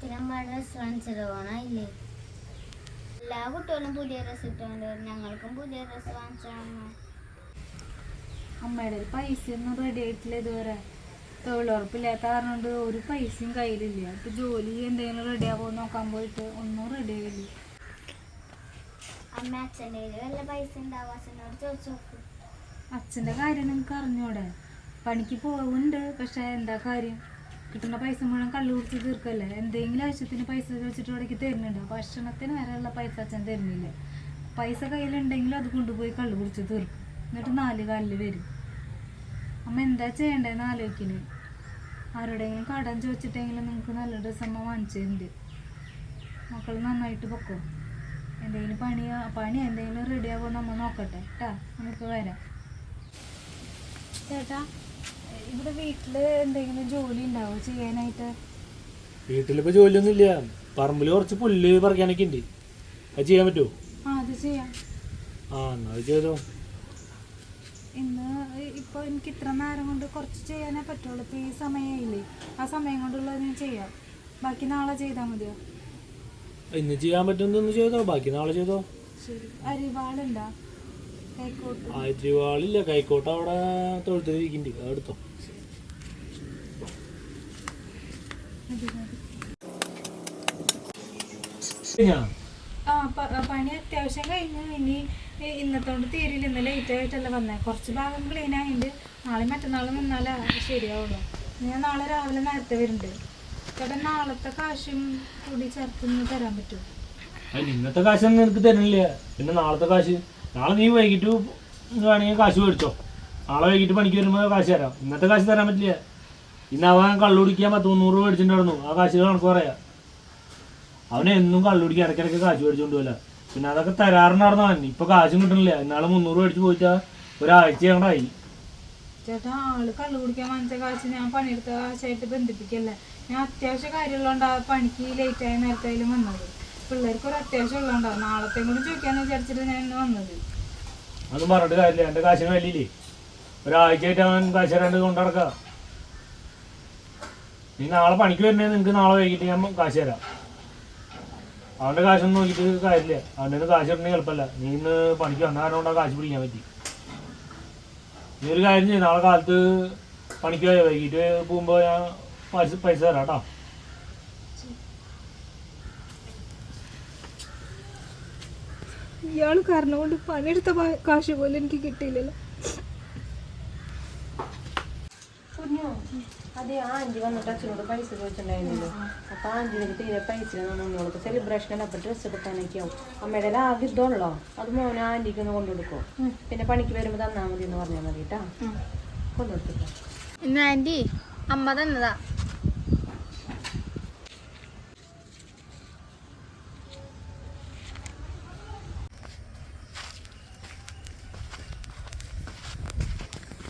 ഓണത്തിന് അമ്മ ഡ്രസ്സ് വാങ്ങിച്ചത് ഓണമില്ലേ? എല്ലാ കുട്ടികളും പുതിയ ഡ്രസ്സ് ഇട്ടുകൊണ്ട് ഞങ്ങൾക്കും പുതിയ ഡ്രസ്സ് വാങ്ങിച്ചാൽ അമ്മയുടെ പൈസ ഒന്നും റെഡി ആയിട്ടില്ല ഇതുവരെ. തൊഴിലുറപ്പില്ലാത്ത കാരണം കൊണ്ട് ഒരു പൈസയും കയ്യിലില്ല. ഇപ്പം ജോലി എന്തെങ്കിലും റെഡി ആകുമോ നോക്കാൻ പോയിട്ട് ഒന്നും റെഡി ആയില്ല. അമ്മ അച്ഛൻ്റെ കയ്യിൽ വല്ല പൈസ ഉണ്ടാവും, അച്ഛനോട് ചോദിച്ചു നോക്കും. അച്ഛൻ്റെ കാര്യം നിങ്ങൾക്ക് അറിഞ്ഞൂടെ? പണിക്ക് പോകുന്നുണ്ട്, പക്ഷേ എന്താ കാര്യം? കിട്ടുന്ന പൈസ മുഴുവൻ കള്ളു കുടിച്ച് തീർക്കല്ലേ. എന്തെങ്കിലും ആവശ്യത്തിന് പൈസ ചോദിച്ചിട്ട് ഇടയ്ക്ക് തരുന്നുണ്ട്. ഭക്ഷണത്തിന് വരെയുള്ള പൈസ അച്ഛൻ തരുന്നില്ല. പൈസ കയ്യിലുണ്ടെങ്കിലും അത് കൊണ്ടുപോയി കള്ളു കുടിച്ച് തീർക്കും, എന്നിട്ട് 4 കാലിൽ വരും. അമ്മ എന്താ ചെയ്യണ്ടേന്ന് ആലോചിക്കുന്നു. ആരോടെങ്കിലും കടം ചോദിച്ചിട്ടെങ്കിലും നിങ്ങൾക്ക് നല്ല ഡ്രസ്സ് അമ്മ വാങ്ങിച്ചിട്ടുണ്ട്. മക്കൾ നന്നായിട്ട് പൊക്കോ. എന്തെങ്കിലും പണി എന്തെങ്കിലും റെഡി ആകുമോ നമ്മൾ നോക്കട്ടെ കേട്ടാ. നമുക്ക് വരാം. ചേട്ടാ, ഇവിടെ വീട്ടിൽ എന്തെങ്കിലും ജോലി ഉണ്ടാവോ ചെയ്യാനായിട്ട്? വീട്ടിലിപ്പോൾ ജോലിയൊന്നും ഇല്ല. പറമ്പിൽ കുറച്ച് പുല്ല് പറിക്കാനൊക്കെ ഉണ്ട്. അത് ചെയ്യാൻ പറ്റുമോ? അത് ചെയ്യാം. എന്നാൽ അത് ചെയ്തോ. ഇന്ന് ഇപ്പോൾ എനിക്ക് ഇത്ര നേരം കൊണ്ട് കുറച്ച് ചെയ്യാനേ പറ്റുള്ളൂ. ഇപ്പോൾ ഈ സമയമായില്ലേ, ആ സമയം കൊണ്ടുള്ളത് ഞാൻ ചെയ്യാം. ബാക്കി നാളെ ചെയ്താൽ മതിയോ? ഇന്ന് ചെയ്യാൻ പറ്റുന്നൊന്ന് ചെയ്തോ, ബാക്കി നാളെ ചെയ്തോ. ശരി. അരിവാളുണ്ടോ? കൈക്കോട്ട്? അരിവാളില്ല, കൈക്കോട്ട് അവിടെ തൊഴുത്തിരിക്കുന്നുണ്ട്, അതെടുത്തോ. പണി അത്യാവശ്യം കഴിഞ്ഞു. ഇനി ഇന്നത്തോണ്ട് തീരില്ല. ഇന്ന് ലേറ്റ് ആയിട്ടല്ല വന്നേ. കുറച്ച് ഭാഗം ക്ലീൻ ആയിട്ടുണ്ട്. നാളെ മറ്റന്നാൾ നിന്നാലേ ശരിയാവുള്ളൂ. ഞാൻ നാളെ രാവിലെ നേരത്തെ വരുന്നുണ്ട്. ചേട്ടാ, നാളത്തെ കാശും കൂടി ചേർത്ത് തരാൻ പറ്റുമോ? ഇന്നത്തെ കാശൊന്നും നിനക്ക് തരുന്നില്ല. പിന്നെ നാളത്തെ കാശ് നാളെ നീ വൈകിട്ട് വേണമെങ്കിൽ കാശ് മേടിച്ചോ. നാളെ വൈകിട്ട് പണിക്ക് വരുമ്പോൾ കാശ് തരാം. ഇന്നത്തെ കാശ് തരാൻ പറ്റില്ല. ഇന്ന് അവൻ കള്ളു കുടിക്കാൻ 300 രൂപ മേടിച്ചിട്ടുണ്ടായിരുന്നു. ആ കാശ് കണക്ക് പറയാം. അവനെ എന്നും കള്ളു കുടിക്കാൻ ഇടയ്ക്കിടയ്ക്ക് കാശ് മേടിച്ചുകൊണ്ട് പോല. പിന്നെ അതൊക്കെ തരാറുണ്ടായിരുന്നു അവൻ. ഇപ്പം കാശും കിട്ടണില്ല. ഇന്നാളെ 300 മേടിച്ച് പോയിട്ടാൽ ഒരാഴ്ച ഞങ്ങളായി. ചേട്ടാ, ആള് കള്ളു കുടിക്കാൻ വാങ്ങിച്ച കാശ് ഞാൻ പണിയെടുത്ത കാശായിട്ട് ബന്ധിപ്പിക്കല്ലേ. ഞാൻ അത്യാവശ്യ കാര്യമുള്ളതുകൊണ്ട് ആ പണിക്ക് ലേറ്റായി നേരത്തായാലും വന്നത്. പിള്ളേർക്ക് ഒരു അത്യാവശ്യം ഉള്ളതുകൊണ്ടാണ്. നാളത്തെ കൂടി ചോദിക്കാന്ന് വിചാരിച്ചിട്ട് ഞാൻ ഇന്ന് വന്നത്. അതൊന്നും പറഞ്ഞിട്ട് കാര്യമില്ല. എൻ്റെ കാശിന് വലിയില്ലേ. ഒരാഴ്ചയായിട്ട് അവൻ കാശ് തരാണ്ട് കൊണ്ട് നടക്കുക. നീ നാളെ പണിക്ക് വരുന്നേ നിനക്ക് നാളെ വൈകിട്ട് ഞാൻ കാശ് തരാം. അവൻ്റെ കാശൊന്നും നോക്കിയിട്ട് കാര്യമില്ല. അവൻ്റെ കാശ് ഇടണമെങ്കിൽ എളുപ്പമല്ല. നീ ഇന്ന് പണിക്ക് വന്ന കാരണം കൊണ്ട് ആ കാശ് പിടിക്കാൻ പറ്റി. നീ ഒരു കാര്യം ചെയ്യും, നാളെ കാലത്ത് പണിക്ക് പോയാൽ വൈകിട്ട് പോകുമ്പോൾ ഞാൻ പൈസ തരാം കേട്ടോ. ഇയാൾ കാരണം കൊണ്ട് പണിയെടുത്ത കാശ് പോലും എനിക്ക് കിട്ടിയില്ലല്ലോ. അതെ, ആൻറ്റി വന്നിട്ട് അച്ഛനോട് പൈസ ചോദിച്ചിട്ടുണ്ടായിരുന്നല്ലോ. അപ്പോൾ ആൻറ്റിനൊക്കെ തീരെ പൈസ നമ്മൾക്ക് സെലിബ്രേഷൻ അപ്പോൾ ഡ്രസ്സ് എടുക്കാനൊക്കെ ആവും. അമ്മയുടെ ആകെ ഇതുള്ളോ, അത് മോനെ ആൻറ്റിക്ക് ഒന്ന് കൊണ്ടുകൊടുക്കോ. പിന്നെ പണിക്ക് വരുമ്പോൾ തന്നാൽ മതി എന്ന് പറഞ്ഞാൽ മതി കേട്ടാ. കൊണ്ടുകൊടുത്തിട്ടോ. ഇന്ന് ആൻറ്റി അമ്മ തന്നതാ.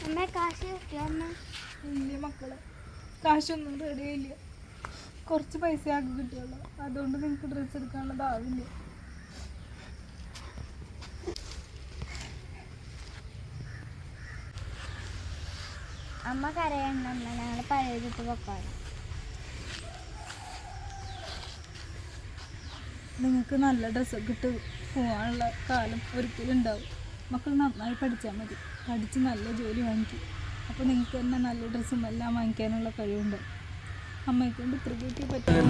അമ്മ കാശ് കിട്ടിയോ? അമ്മ ഇല്ല മക്കളെ, കാശൊന്നും റെഡി ആയില്ല. കുറച്ച് പൈസ ആക്കി കിട്ടിയുള്ളൂ. അതുകൊണ്ട് നിങ്ങൾക്ക് ഡ്രസ്സ് എടുക്കാനുള്ളതാവില്ല. അമ്മ കരയണ്ട അമ്മ, ഞങ്ങൾ പഴയതിട്ട് പൊക്കാണ്. നിങ്ങൾക്ക് നല്ല ഡ്രസ്സൊക്കെ ഇട്ട് പോകാനുള്ള കാലം ഒരിക്കലും ഉണ്ടാവും. മക്കൾ നന്നായി പഠിച്ചാൽ മതി. പഠിച്ച് നല്ല ജോലി വാങ്ങിക്കും. അപ്പോൾ നിങ്ങൾക്ക് തന്നെ നല്ല ഡ്രസ്സും എല്ലാം വാങ്ങിക്കാനുള്ള കഴിവുണ്ട്. അമ്മയെക്കൊണ്ട് ഇത്ര കൂട്ടി പറ്റും.